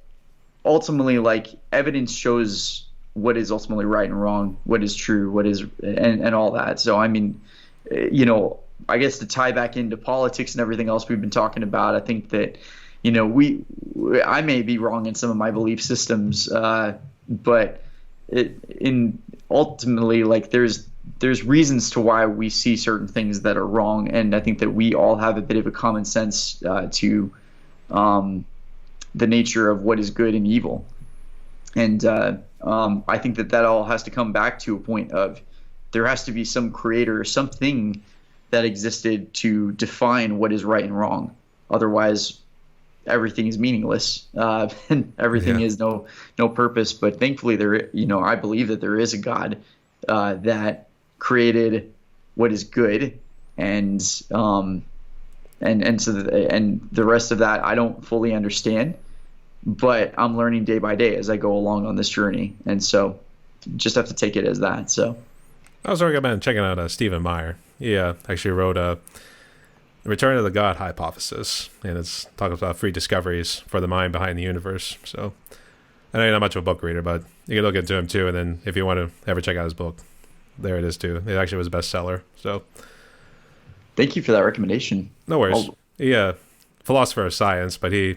ultimately, like, evidence shows what is ultimately right and wrong, what is true, what is, and all that. So, I mean, I guess to tie back into politics and everything else we've been talking about, I think that, I may be wrong in some of my belief systems, but ultimately, like, there's reasons to why we see certain things that are wrong. And I think that we all have a bit of a common sense to the nature of what is good and evil. And I think that all has to come back to a point of there has to be some creator or something that existed to define what is right and wrong. Otherwise, everything is meaningless, and everything is no purpose. But thankfully, I believe that there is a God that created what is good, and so the rest of that I don't fully understand. But I'm learning day by day as I go along on this journey. And so just have to take it as that. So I was recommending checking out Stephen Meyer. He actually wrote The Return of the God Hypothesis, and it's talking about free discoveries for the mind behind the universe. So I know you're not much of a book reader, but you can look into him too. And then if you want to ever check out his book, there it is too. It actually was a bestseller. So thank you for that recommendation. No worries. Philosopher of science, but he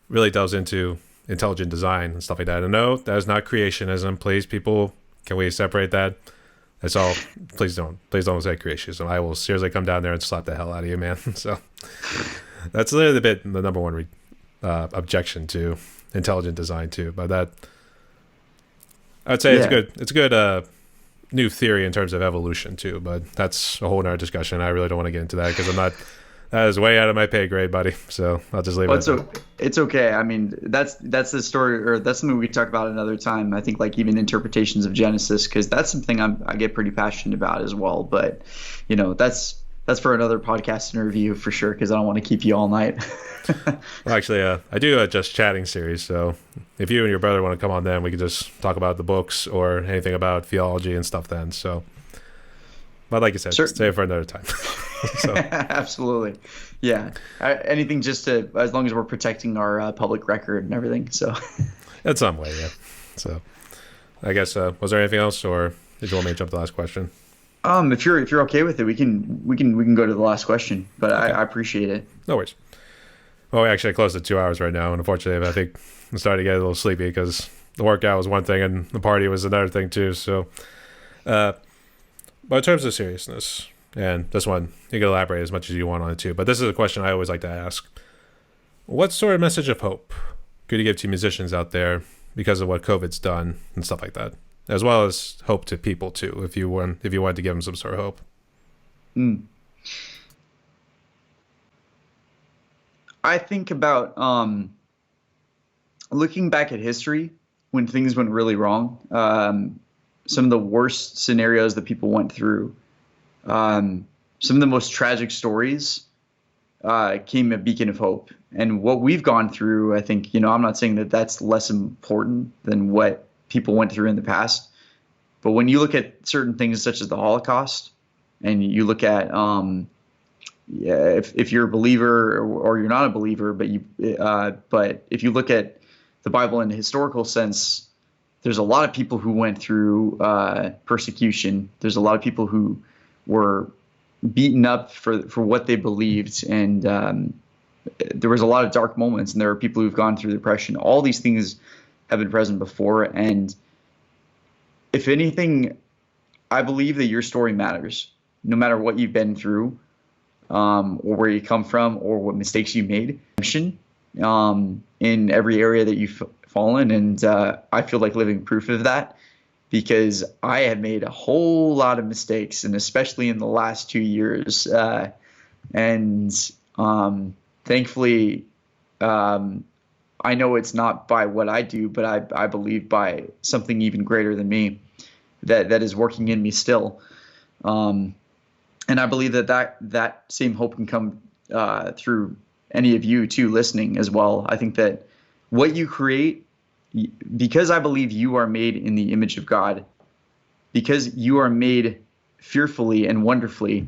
really delves into intelligent design and stuff like that. And no, that is not creationism. Please, people, can we separate that? That's all. Please don't say creationism. I will seriously come down there and slap the hell out of you, man. So that's literally the number one objection to intelligent design too. But that, I'd say it's a good new theory in terms of evolution too. But that's a whole other discussion. I really don't want to get into that because that is way out of my pay grade, buddy. So I'll just leave it. It's okay. I mean, that's the story, or that's something we could talk about another time. I think like even interpretations of Genesis, because that's something I get pretty passionate about as well. But that's for another podcast interview for sure, because I don't want to keep you all night. Well, actually, I do a Just Chatting series. So if you and your brother want to come on, then we could just talk about the books or anything about theology and stuff. Then so. But like you said, save it for another time. So. Absolutely. Yeah. Anything just as long as we're protecting our public record and everything. So. In some way, yeah. So I guess, was there anything else, or did you want me to jump to the last question? If you're okay with it, we can go to the last question, but okay. I appreciate it. No worries. Well, we actually close at 2 hours right now. And unfortunately, I think I'm starting to get a little sleepy because the workout was one thing and the party was another thing too. So, but in terms of seriousness, and this one, you can elaborate as much as you want on it too, but this is a question I always like to ask. What sort of message of hope could you give to musicians out there because of what COVID's done and stuff like that, as well as hope to people too, if you wanted to give them some sort of hope? I think about looking back at history when things went really wrong. some of the worst scenarios that people went through, some of the most tragic stories, came a beacon of hope. And what we've gone through, I think, I'm not saying that that's less important than what people went through in the past. But when you look at certain things such as the Holocaust, and you look at, if you're a believer or you're not a believer, but if you look at the Bible in a historical sense, there's a lot of people who went through persecution. There's a lot of people who were beaten up for what they believed, and there was a lot of dark moments, and there are people who've gone through depression. All these things have been present before, and if anything, I believe that your story matters, no matter what you've been through, or where you come from, or what mistakes you made. In every area that you've fallen, and I feel like living proof of that, because I have made a whole lot of mistakes, and especially in the last 2 years. Thankfully, I know it's not by what I do, but I believe by something even greater than me that is working in me still. And I believe that same hope can come through any of you too listening as well. I think that what you create, because I believe you are made in the image of God, because you are made fearfully and wonderfully,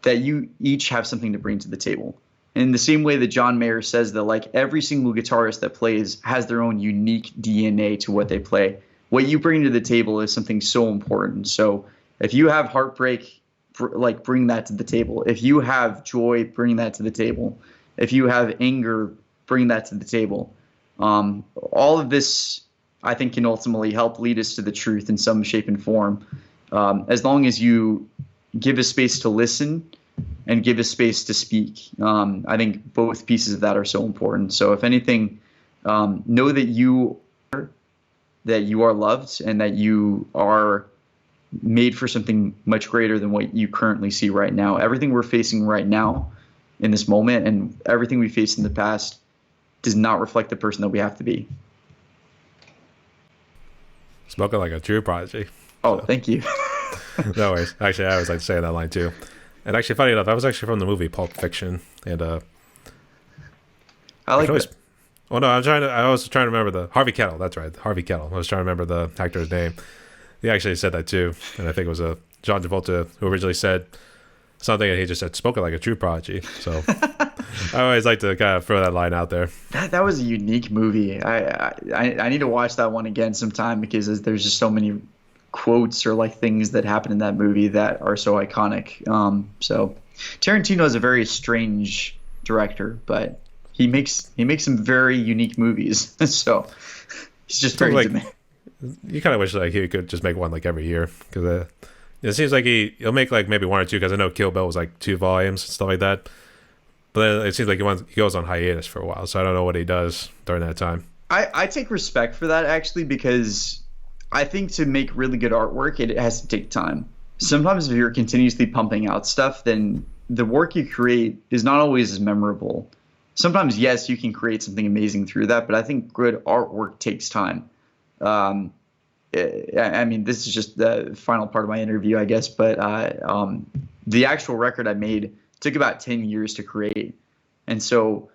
that you each have something to bring to the table. In the same way that John Mayer says that, like, every single guitarist that plays has their own unique DNA to what they play. What you bring to the table is something so important. So if you have heartbreak, like, bring that to the table. If you have joy, bring that to the table. If you have anger, bring that to the table. All of this, I think, can ultimately help lead us to the truth in some shape and form, as long as you give a space to listen and give a space to speak. I think both pieces of that are so important. So if anything, know that you are loved, and that you are made for something much greater than what you currently see right now. Everything we're facing right now in this moment, and everything we faced in the past, does not reflect the person that we have to be. Spoken like a true prodigy. Oh, thank you. No worries. Actually, I always like saying that line too. And actually, funny enough, I was actually from the movie Pulp Fiction, and I like that. Oh no, I was trying to remember the Harvey Keitel. That's right, Harvey Keitel. I was trying to remember the actor's name. He actually said that too, and I think it was John Travolta who originally said something, and he just said "spoken like a true prodigy." So I always like to kind of throw that line out there. That was a unique movie. I need to watch that one again sometime, because there's just so many quotes or like things that happen in that movie that are so iconic. So Tarantino is a very strange director, but he makes some very unique movies. So he's just very demanding. You kind of wish like he could just make one like every year, because it seems like he'll make like maybe one or two, because I know Kill Bill was like 2 volumes and stuff like that. But then it seems like he goes on hiatus for a while, so I don't know what he does during that time. I take respect for that, actually, because I think to make really good artwork, it has to take time. Sometimes if you're continuously pumping out stuff, then the work you create is not always as memorable. Sometimes, yes, you can create something amazing through that, but I think good artwork takes time. I mean, this is just the final part of my interview, I guess, but the actual record I made took about 10 years to create. And so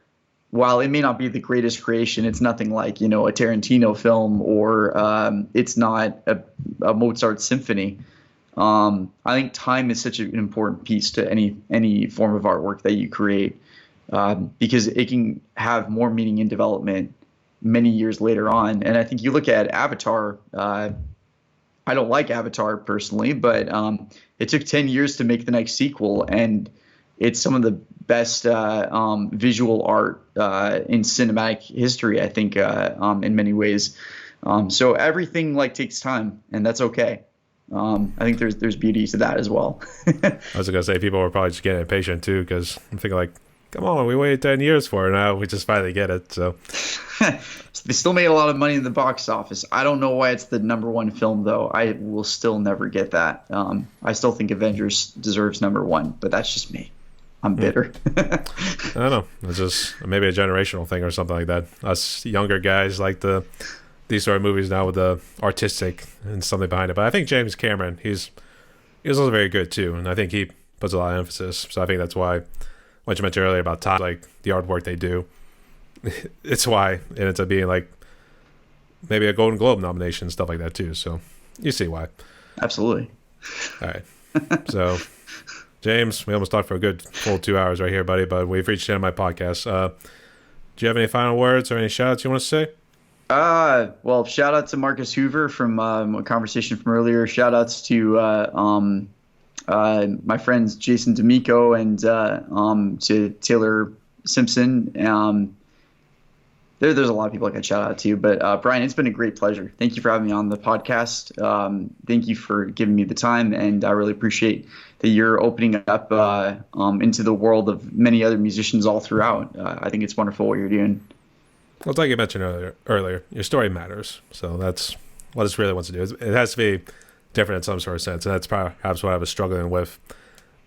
while it may not be the greatest creation, it's nothing like, a Tarantino film, or it's not a Mozart symphony. I think time is such an important piece to any form of artwork that you create, because it can have more meaning in development many years later on. And I think you look at Avatar. I don't like Avatar personally, but it took 10 years to make the next sequel, and it's some of the best visual art in cinematic history, I think, in many ways. So everything takes time, and that's okay. I think there's beauty to that as well. I was gonna say people were probably just getting impatient too, because I'm thinking like, come on, we waited 10 years for it, now we just finally get it. So they still made a lot of money in the box office. I don't know why it's the #1 film, though. I will still never get that. I still think Avengers deserves #1, but that's just me. I'm bitter. I don't know. It's just maybe a generational thing or something like that. Us younger guys like to these sort of movies now with the artistic and something behind it. But I think James Cameron, he's also very good too, and I think he puts a lot of emphasis. So I think that's why what you mentioned earlier about time, like the artwork they do, it's why it ends up being like maybe a Golden Globe nomination, stuff like that too. So you see why. Absolutely. All right. So James, we almost talked for a good full 2 hours right here, buddy, but we've reached the end of my podcast. Do you have any final words or any shout outs you want to say? Well, shout out to Marcus Hoover from a conversation from earlier. Shout outs to my friends Jason D'Amico and to Taylor Simpson. There's a lot of people I could shout out to, but Brian, it's been a great pleasure. Thank you for having me on the podcast. Thank you for giving me the time, and I really appreciate that you're opening up into the world of many other musicians all throughout. I think it's wonderful what you're doing. Well, like you mentioned earlier, your story matters. So that's what this really wants to do. It has to be different in some sort of sense, and that's perhaps what I was struggling with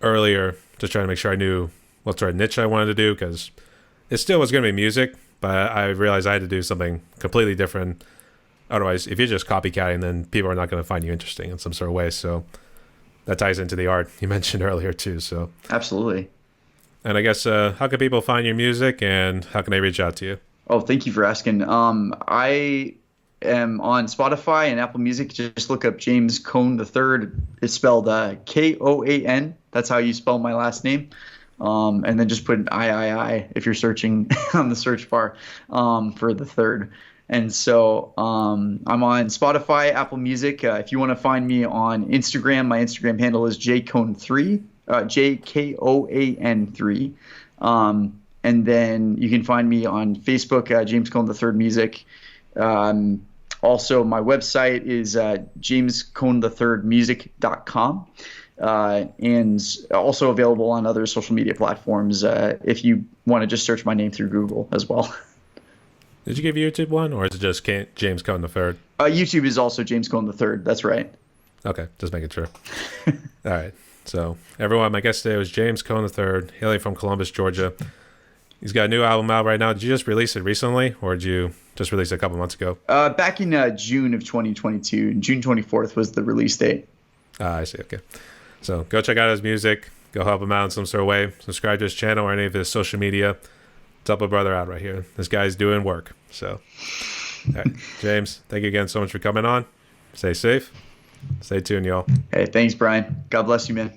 earlier, just trying to make sure I knew what sort of niche I wanted to do, because it still was going to be music, but I realized I had to do something completely different. Otherwise, if you're just copycatting, then people are not going to find you interesting in some sort of way. So that ties into the art you mentioned earlier too. So absolutely. And I guess how can people find your music, and how can they reach out to you? Oh, thank you for asking. I am on Spotify and Apple Music. Just look up James Koan III. It's spelled Koan. That's how you spell my last name. And then just put I if you're searching on the search bar for the third. And so I'm on Spotify, Apple Music. If you want to find me on Instagram, my Instagram handle is jkoan3, JKOAN3. And then you can find me on Facebook, James Koan III Music. Also, my website is jamescoan3music.com. And also available on other social media platforms if you want to just search my name through Google as well. Did you give YouTube one, or is it just James Koan III? YouTube is also James Koan III. That's right. Okay, just making sure. All right. So, everyone, my guest today was James Koan III, hailing from Columbus, Georgia. He's got a new album out right now. Did you just release it recently, or did you just release it a couple months ago? Back in June of 2022. June 24th was the release date. I see. Okay. So go check out his music. Go help him out in some sort of way. Subscribe to his channel or any of his social media. To help a brother out right here. This guy's doing work. So, all right. James, thank you again so much for coming on. Stay safe. Stay tuned, y'all. Hey, thanks, Brian. God bless you, man.